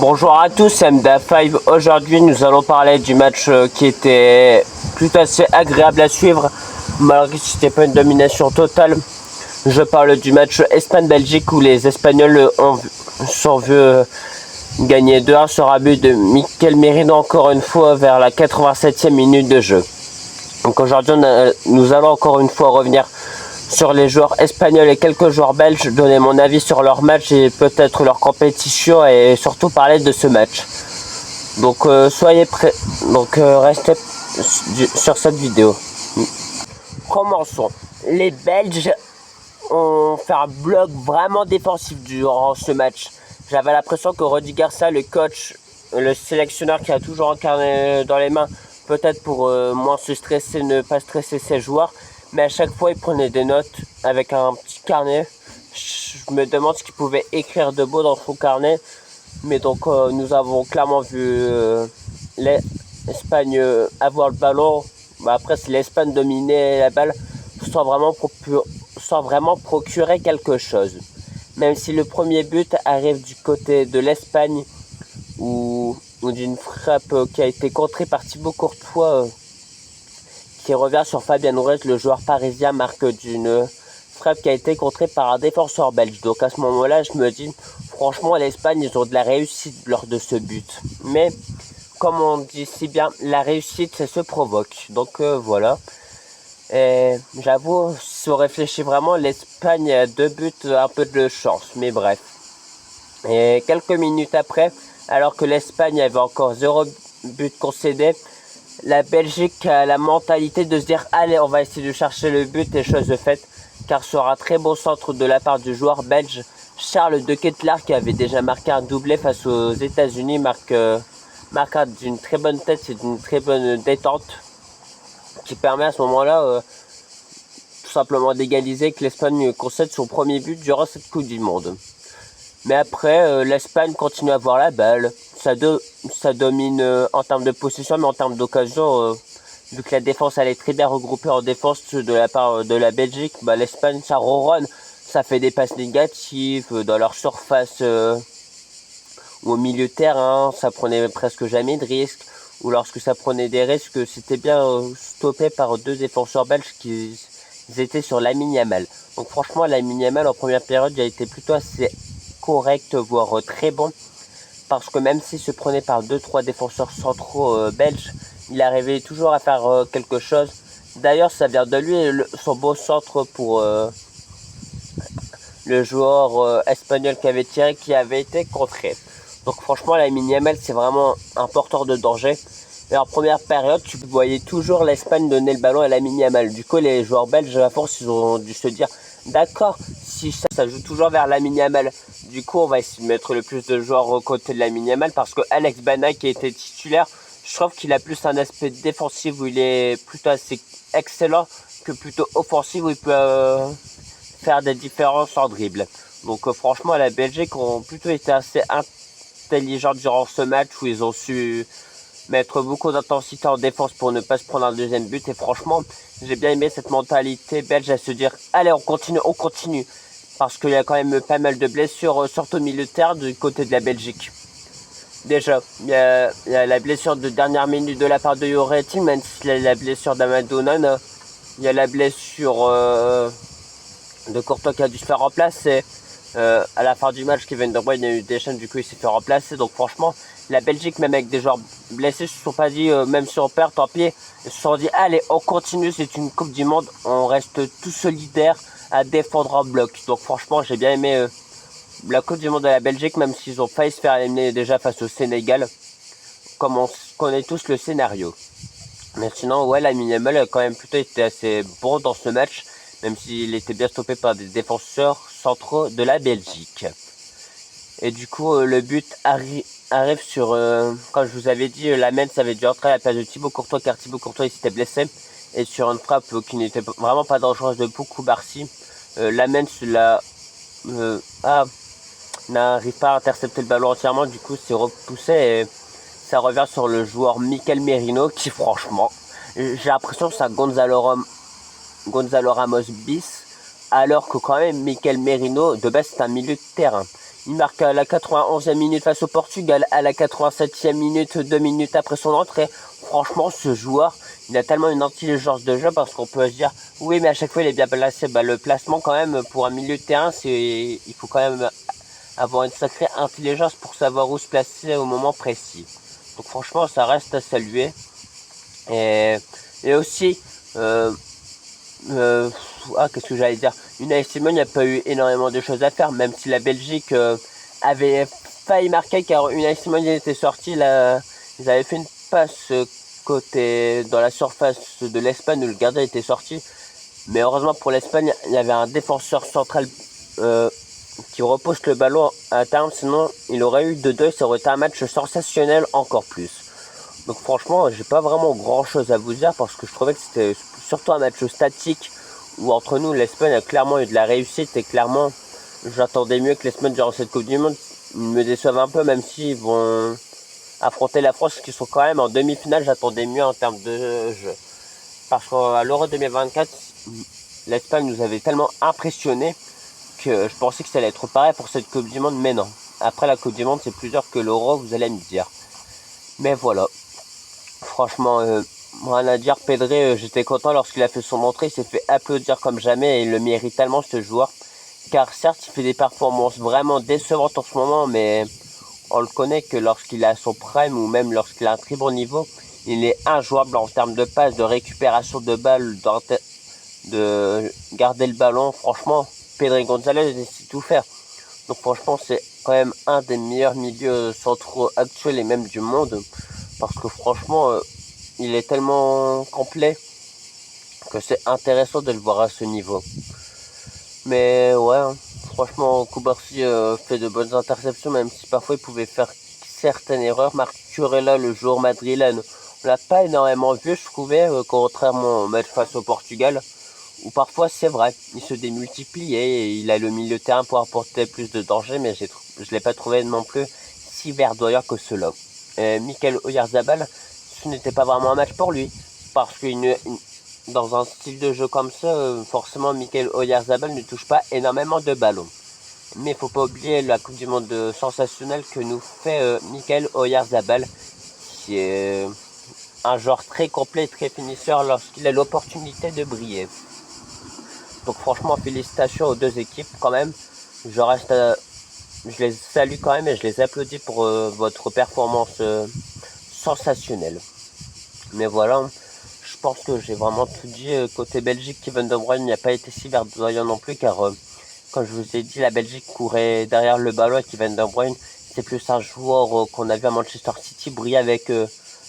Bonjour à tous, c'est MDA5. Aujourd'hui, nous allons parler du match qui était plutôt assez agréable à suivre, malgré que c'était pas une domination totale. Je parle du match Espagne-Belgique où les Espagnols sont vus gagner 2-1 sur un but de Mikel Merino encore une fois vers la 87e minute de jeu. Donc aujourd'hui, nous allons encore une fois revenir sur les joueurs espagnols et quelques joueurs belges, donner mon avis sur leur match et peut-être leur compétition et surtout parler de ce match. Donc soyez prêts, donc restez sur cette vidéo. Commençons. Les Belges ont fait un bloc vraiment défensif durant ce match. J'avais l'impression que Rudi Garcia, le coach, le sélectionneur qui a toujours un carnet dans les mains, peut-être pour moins se stresser, ne pas stresser ses joueurs, mais à chaque fois il prenait des notes avec un petit carnet. Je me demande ce qu'il pouvait écrire de beau dans son carnet, mais donc nous avons clairement vu l'Espagne avoir le ballon. Après, si l'Espagne dominait la balle sans vraiment procurer quelque chose. Même si le premier but arrive du côté de l'Espagne ou d'une frappe qui a été contrée par Thibaut Courtois qui revient sur Fabien Ruiz, le joueur parisien, marque d'une frappe qui a été contrée par un défenseur belge. Donc à ce moment-là, je me dis, franchement, l'Espagne, ils ont de la réussite lors de ce but. Mais comme on dit si bien, la réussite, ça se provoque. Donc voilà. Et j'avoue, si on réfléchit vraiment, l'Espagne a 2 buts, un peu de chance, mais bref. Et quelques minutes après, alors que l'Espagne avait encore 0 but concédé, la Belgique a la mentalité de se dire allez, on va essayer de chercher le but et chose faite, car ce sera un très beau centre de la part du joueur belge Charles de Ketelaere qui avait déjà marqué un doublé face aux États-Unis, marque d'une très bonne tête et d'une très bonne détente qui permet à ce moment-là tout simplement d'égaliser, que l'Espagne concède son premier but durant cette Coupe du Monde. Mais après, l'Espagne continue à avoir la balle, ça domine en termes de possession, mais en termes d'occasion, vu que la défense elle est très bien regroupée en défense de la part de la Belgique, bah, l'Espagne ça ronronne, ça fait des passes négatives dans leur surface ou au milieu de terrain, ça prenait presque jamais de risques, ou lorsque ça prenait des risques, c'était bien stoppé par 2 défenseurs belges qui étaient sur Lamine Yamal. Donc franchement, Lamine Yamal en première période, il a été plutôt assez correct, voire très bon, parce que même s'il se prenait par 2-3 défenseurs centraux belges, il arrivait toujours à faire quelque chose. D'ailleurs, ça vient de lui, son beau centre pour le joueur espagnol qui avait tiré, qui avait été contré. Donc franchement, Lamine Yamal, c'est vraiment un porteur de danger. Et en première période, tu voyais toujours l'Espagne donner le ballon à Lamine Yamal. Du coup, les joueurs belges, à force, ils ont dû se dire d'accord, si ça joue toujours vers Lamine Yamal, du coup, on va essayer de mettre le plus de joueurs aux côtés de Lamine Yamal, parce que Alex Bana, qui était titulaire, je trouve qu'il a plus un aspect défensif où il est plutôt assez excellent que plutôt offensif où il peut faire des différences en dribble. Donc franchement, la Belgique ont plutôt été assez intelligents durant ce match où ils ont su mettre beaucoup d'intensité en défense pour ne pas se prendre un deuxième but. Et franchement, j'ai bien aimé cette mentalité belge à se dire allez, on continue. Parce qu'il y a quand même pas mal de blessures, surtout au milieu de terre du côté de la Belgique. Déjà, il y a la blessure de dernière minute de la part de Yoretti, même si la blessure d'Amadou Onana. Il y a la blessure de Courtois qui a dû se faire remplacer. À la fin du match, Kevin De Bruyne a eu des chaînes, du coup il s'est fait remplacer. Donc franchement, la Belgique, même avec des joueurs blessés, ne se sont pas dit, même si on perd, tant pis. Ils se sont dit, allez, on continue, c'est une Coupe du Monde, on reste tous solidaires à défendre en bloc. Donc franchement, j'ai bien aimé la Coupe du Monde de la Belgique, même s'ils ont failli se faire éliminer déjà face au Sénégal, comme on connaît tous le scénario. Mais sinon, ouais, Lamine Yamal a quand même plutôt été assez bon dans ce match, même s'il était bien stoppé par des défenseurs centraux de la Belgique. Et du coup, le but arrive sur, comme je vous avais dit, Lamine avait dû entrer à la place de Thibaut Courtois, car Thibaut Courtois il s'était blessé. Et sur une frappe qui n'était vraiment pas dangereuse de Poukou Barsi, Lamine n'arrive pas à intercepter le ballon entièrement, du coup c'est repoussé et ça revient sur le joueur Mikel Merino qui franchement, j'ai l'impression que c'est un Gonzalo Ramos bis, alors que quand même Mikel Merino de base c'est un milieu de terrain. Il marque à la 91e minute face au Portugal, à la 87e minute, 2 minutes après son entrée. Franchement, ce joueur, il a tellement une intelligence de jeu parce qu'on peut se dire, oui, mais à chaque fois, il est bien placé. Bah, le placement, quand même, pour un milieu de terrain, il faut quand même avoir une sacrée intelligence pour savoir où se placer au moment précis. Donc, franchement, ça reste à saluer. Et aussi, qu'est-ce que j'allais dire, Unai Simon n'a pas eu énormément de choses à faire, même si la Belgique avait failli marquer car Unai Simon était sorti là, ils avaient fait une passe côté dans la surface de l'Espagne où le gardien était sorti, mais heureusement pour l'Espagne il y avait un défenseur central qui repousse le ballon à terme, sinon il aurait eu 2-2, ça aurait été un match sensationnel encore plus. Donc franchement, j'ai pas vraiment grand chose à vous dire parce que je trouvais que c'était surtout un match statique où entre nous, l'Espagne a clairement eu de la réussite et clairement, j'attendais mieux que l'Espagne durant cette Coupe du Monde. Ils me déçoivent un peu même s'ils vont affronter la France qui sont quand même en demi-finale, j'attendais mieux en termes de jeu. Parce qu'à l'Euro 2024, l'Espagne nous avait tellement impressionnés que je pensais que ça allait être pareil pour cette Coupe du Monde, mais non. Après la Coupe du Monde, c'est plus dur que l'Euro, vous allez me dire. Mais voilà. Franchement, rien à dire. Pedré, j'étais content lorsqu'il a fait son entrée. Il s'est fait applaudir comme jamais et il le mérite tellement ce joueur. Car certes, il fait des performances vraiment décevantes en ce moment, mais on le connaît que lorsqu'il a son prime ou même lorsqu'il a un très bon niveau, il est injouable en termes de passe, de récupération de balles, de garder le ballon. Franchement, Pedri González sait tout faire. Donc franchement, c'est quand même un des meilleurs milieux centraux actuels et même du monde. Parce que franchement, il est tellement complet que c'est intéressant de le voir à ce niveau. Mais ouais, franchement, Koubarsi fait de bonnes interceptions, même si parfois il pouvait faire certaines erreurs. Marcurella, le joueur madrilène, on l'a pas énormément vu, je trouvais, contrairement au match face au Portugal, où parfois c'est vrai, il se démultipliait et il a le milieu de terrain pour apporter plus de danger, mais je l'ai pas trouvé non plus si verdoyant que cela. Mikel Oyarzabal, ce n'était pas vraiment un match pour lui, parce que dans un style de jeu comme ça, forcément Mikel Oyarzabal ne touche pas énormément de ballons. Mais il ne faut pas oublier la Coupe du Monde sensationnelle que nous fait Mikel Oyarzabal, qui est un joueur très complet et très finisseur lorsqu'il a l'opportunité de briller. Donc franchement, félicitations aux deux équipes quand même. Je les salue quand même et je les applaudis pour votre performance sensationnelle. Mais voilà, je pense que j'ai vraiment tout dit. Côté Belgique, Kevin De Bruyne n'a pas été si verdoyant non plus car, comme je vous ai dit, la Belgique courait derrière le ballon et Kevin De Bruyne, c'est plus un joueur qu'on a vu à Manchester City briller avec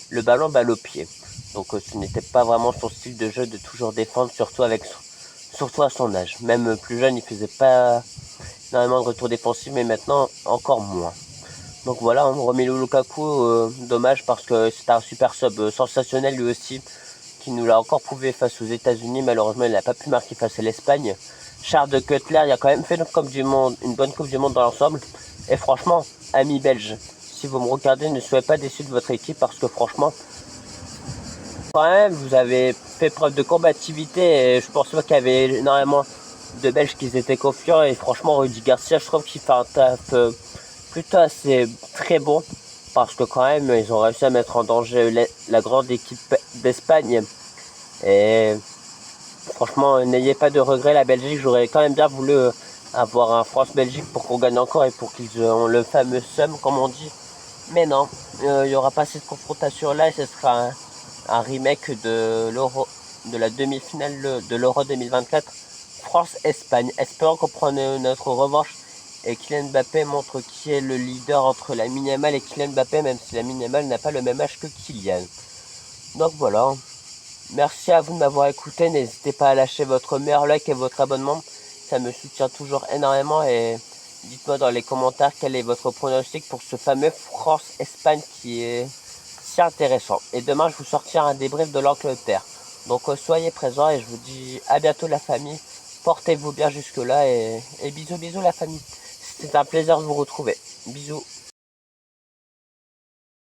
le ballon balle au pied. Donc ce n'était pas vraiment son style de jeu de toujours défendre, surtout à son âge. Même plus jeune, il faisait pas énormément de retours défensifs, mais maintenant encore moins. Donc voilà, Romelu Lukaku, dommage parce que c'était un super sub sensationnel lui aussi, qui nous l'a encore prouvé face aux États-Unis. Malheureusement, il n'a pas pu marquer face à l'Espagne. Charles de Cutler, il a quand même fait une bonne Coupe du Monde dans l'ensemble. Et franchement, amis belges, si vous me regardez, ne soyez pas déçus de votre équipe parce que franchement, quand même, vous avez fait preuve de combativité et je pense pas qu'il y avait énormément de Belges qui étaient confiants. Et franchement, Rudy Garcia, je trouve qu'il fait un taf plutôt assez très bon parce que quand même, ils ont réussi à mettre en danger la grande équipe d'Espagne. Et franchement, n'ayez pas de regrets, la Belgique. J'aurais quand même bien voulu avoir un France-Belgique pour qu'on gagne encore et pour qu'ils aient le fameux seum, comme on dit. Mais non, il n'y aura pas cette confrontation-là et ce sera un remake de la demi-finale de l'Euro 2024, France-Espagne. Espérons qu'on prenne notre revanche et Kylian Mbappé montre qui est le leader entre Lamine Yamal et Kylian Mbappé, même si Lamine Yamal n'a pas le même âge que Kylian. Donc voilà. Merci à vous de m'avoir écouté. N'hésitez pas à lâcher votre meilleur like et votre abonnement. Ça me soutient toujours énormément et dites-moi dans les commentaires quel est votre pronostic pour ce fameux France-Espagne qui est si intéressant. Et demain, je vous sortirai un débrief de l'Angleterre. Donc soyez présents et je vous dis à bientôt la famille. Portez-vous bien jusque là et bisous bisous la famille. C'était un plaisir de vous retrouver. Bisous.